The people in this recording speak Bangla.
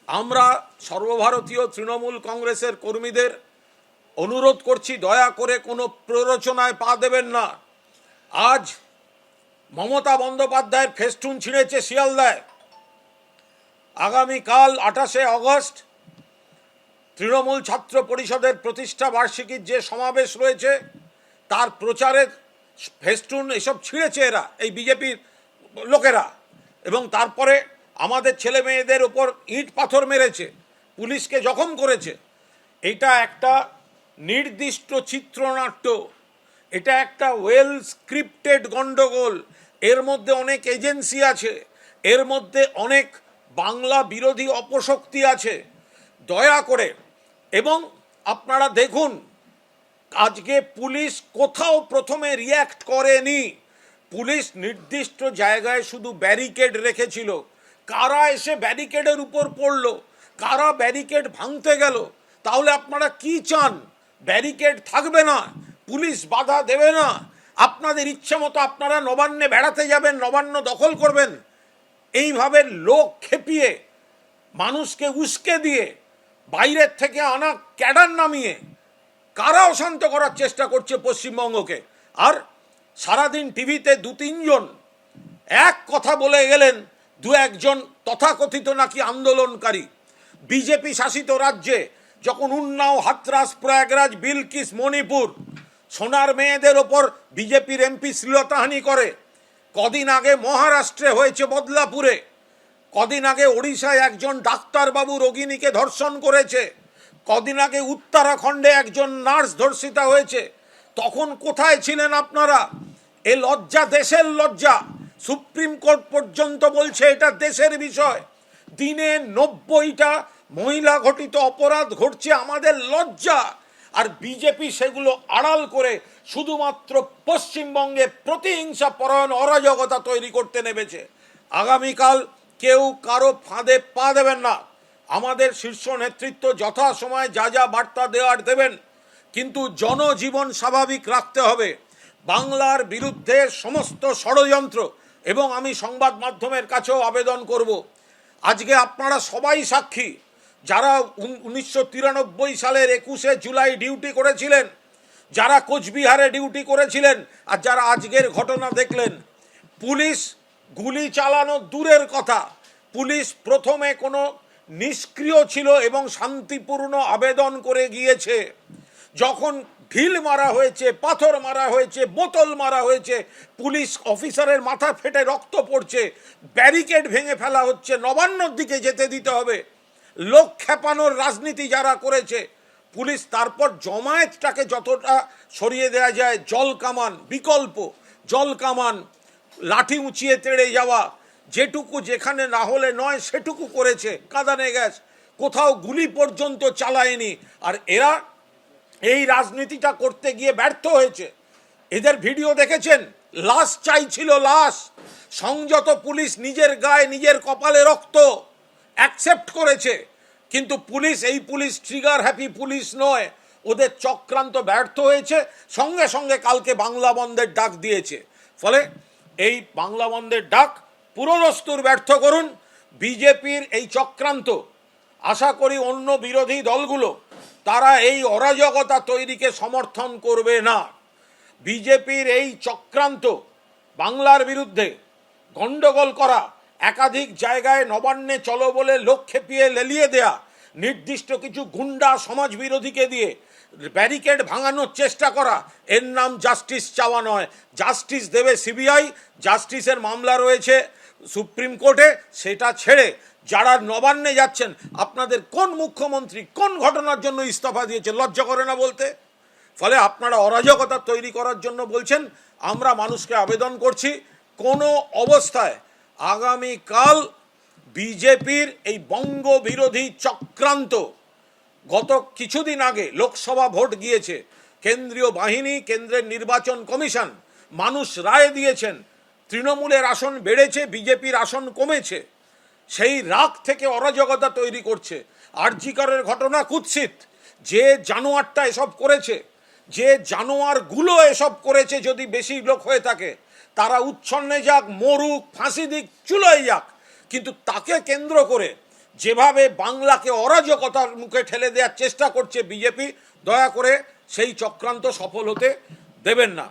আমরা সর্বভারতীয় তৃণমূল কংগ্রেসের কর্মীদের অনুরোধ করছি, দয়া করে কোনো প্ররোচনায় পা দেবেন না। আজ মমতা বন্দ্যোপাধ্যায়ের ফেস্টুন ছিঁড়েছে শিয়ালদায়। আগামীকাল 28শে আগস্ট তৃণমূল ছাত্র পরিষদের প্রতিষ্ঠা বার্ষিকীর যে সমাবেশ রয়েছে তার প্রচারের ফেস্টুন এসব ছিঁড়েছে এরা, এই বিজেপির লোকেরা, এবং তারপরে আমাদের ছেলে মেয়েদের ওপর ইট পাথর মেরেছে, পুলিশকে জখম করেছে। এটা একটা নির্দিষ্ট চিত্রনাট্য, এটা একটা ওয়েল স্ক্রিপ্টেড গণ্ডগোল। এর মধ্যে অনেক এজেন্সি আছে, এর মধ্যে অনেক বাংলা বিরোধী অপশক্তি আছে। দয়া করে, এবং আপনারা দেখুন আজকে পুলিশ কোথাও প্রথমে রিয়্যাক্ট করেনি। পুলিশ নির্দিষ্ট জায়গায় শুধু ব্যারিকেড রেখেছিল। কারা এসে ব্যারিকেডের উপর পড়ল, কারা ব্যারিকেড ভাঙতে গেল? তাহলে আপনারা কি চান? ব্যারিকেড থাকবে না, পুলিশ বাধা দেবে না, আপনাদের ইচ্ছে মতো আপনারা নবান্নে বেড়াতে যাবেন, নবান্ন দখল করবেন। এইভাবে লোক খেপিয়ে, মানুষকে উস্কে দিয়ে, বাইরের থেকে আনা ক্যাডার নামিয়ে কারা অশান্ত করার চেষ্টা করছে পশ্চিমবঙ্গকে। আর সারাদিন টিভিতে 2-3 জন এক কথা বলে গেলেন, 2-1 জন তথাকথিত নাকি আন্দোলনকারী। বিজেপি শাসিত রাজ্যে যখন উন্নাও, হাতরাস, প্রয়াগরাজ, বিলকিস, মণিপুর সোনার মেয়েদের ওপর বিজেপির এমপি শ্লীলতাহানি করে, কদিন আগে মহারাষ্ট্রে হয়েছে বদলাপুরে, কদিন আগে ওড়িশায় একজন ডাক্তারবাবু রোগিণীকে ধর্ষণ করেছে, কদিন আগে উত্তরাখণ্ডে একজন নার্স ধর্ষিতা হয়েছে, তখন কোথায় ছিলেন আপনারা? এ লজ্জা, দেশের লজ্জা। সুপ্রিম কোর্ট পর্যন্ত বলছে এটা দেশের বিষয়। দিনে 90টা মহিলা ঘটিত অপরাধ ঘটছে, আমাদের লজ্জা। আর বিজেপি সেগুলো আড়াল করে শুধুমাত্র পশ্চিমবঙ্গে প্রতিহিংসা পরায়ণ অরাজকতা তৈরি করতে নেমেছে। আগামীকাল কেউ কারো ফাঁদে পা দেবেন না। আমাদের শীর্ষ নেতৃত্ব যথাসময়ে যা যা বার্তা দেওয়ার দেবেন, কিন্তু জনজীবন স্বাভাবিক রাখতে হবে। বাংলার বিরুদ্ধে সমস্ত ষড়যন্ত্র, এবং আমি সংবাদ মাধ্যমের কাছেও আবেদন করব, আজকে আপনারা সবাই সাক্ষী, যারা 1993 সালের 21শে জুলাই ডিউটি করেছিলেন, যারা কোচবিহারে ডিউটি করেছিলেন, আর যারা আজকের ঘটনা দেখলেন। পুলিশ গুলি চালানো দূরের কথা, পুলিশ প্রথমে কোনো নিষ্ক্রিয় ছিল এবং শান্তিপূর্ণ আবেদন করে গিয়েছে। যখন ঢিল মারা হয়েছে, পাথর মারা হয়েছে, বোতল মারা হয়েছে, পুলিশ অফিসারের মাথা ফেটে রক্ত পড়ছে, ব্যারিকেড ভেঙে ফেলা হচ্ছে, নবান্নর দিকে যেতে দিতে হবে, লোক খেপানোর রাজনীতি যারা করেছে, পুলিশ তারপর জমায়েতটাকে যতটা সরিয়ে দেওয়া যায়, জল কামান, বিকল্প জল কামান, লাঠি উঁচিয়ে তেড়ে যাওয়া, যেটুকু যেখানে না হলে নয় সেটুকু করেছে, কাঁদানে গ্যাস, কোথাও গুলি পর্যন্ত চালায়নি। আর এরা এই রাজনীতিটা করতে গিয়ে ব্যর্থ হয়েছে। এদের ভিডিও দেখেছেন, লাশ চাইছিল, লাশ। সংযত পুলিশ নিজের গায়ে, নিজের কপালে রক্ত অ্যাকসেপ্ট করেছে, কিন্তু পুলিশ, এই পুলিশ ট্রিগার হ্যাপি পুলিশ নয়। ওদের চক্রান্ত ব্যর্থ হয়েছে, সঙ্গে সঙ্গে কালকে বাংলা বন্ধের ডাক দিয়েছে। ফলে এই বাংলা বন্ধের ডাক পুরোদস্তুর ব্যর্থ করুন। বিজেপির এই চক্রান্ত, আশা করি অন্য বিরোধী দলগুলো তারা এই অরাজকতা তৈরিকে সমর্থন করবে না। বিজেপির এই চক্রান্ত, বাংলার বিরুদ্ধে গণ্ডগোল করা, একাধিক জায়গায় নবান্নে চলো বলে লোক খেপিয়ে লেলিয়ে দেয়া, নির্দিষ্ট কিছু গুন্ডা সমাজ বিরোধীকে দিয়ে ব্যারিকেড ভাঙানোর চেষ্টা করা, এর নাম জাস্টিস চাওয়া নয়। জাস্টিস দেবে সিবিআই, জাস্টিসের মামলা রয়েছে সুপ্রিম কোর্টে, সেটা ছেড়ে যারা নবান্নে যাচ্ছেন, আপনাদের কোন মুখ্যমন্ত্রী কোন ঘটনার জন্য ইস্তফা দিয়েছে? লজ্জা করে না বলতে? ফলে আপনারা অরাজকতা তৈরি করার জন্য বলছেন। আমরা মানুষকে আবেদন করছি, কোনো অবস্থায় আগামীকাল বিজেপির এই বঙ্গ বিরোধী চক্রান্ত, গত কিছুদিন আগে লোকসভা ভোট গিয়েছে, কেন্দ্রীয় বাহিনী, কেন্দ্রের নির্বাচন কমিশন, মানুষ রায় দিয়েছেন, তৃণমূলের আসন বেড়েছে, বিজেপির আসন কমেছে। সেই রাগ থেকে অরাজকতা তৈরি করছে। আরজি করের ঘটনা কুৎসিত, যে জানোয়ারটা এসব করেছে, যে জানোয়ারগুলো এসব করেছে, যদি বেশি লোক হয়ে থাকে তারা উচ্ছন্নে যাক, মরুক, ফাঁসি দিক, চুলোয় যাক, কিন্তু তাকে কেন্দ্র করে যেভাবে বাংলাকে অরাজকতার মুখে ঠেলে দেওয়ার চেষ্টা করছে বিজেপি, দয়া করে সেই চক্রান্ত সফল হতে দেবেন না।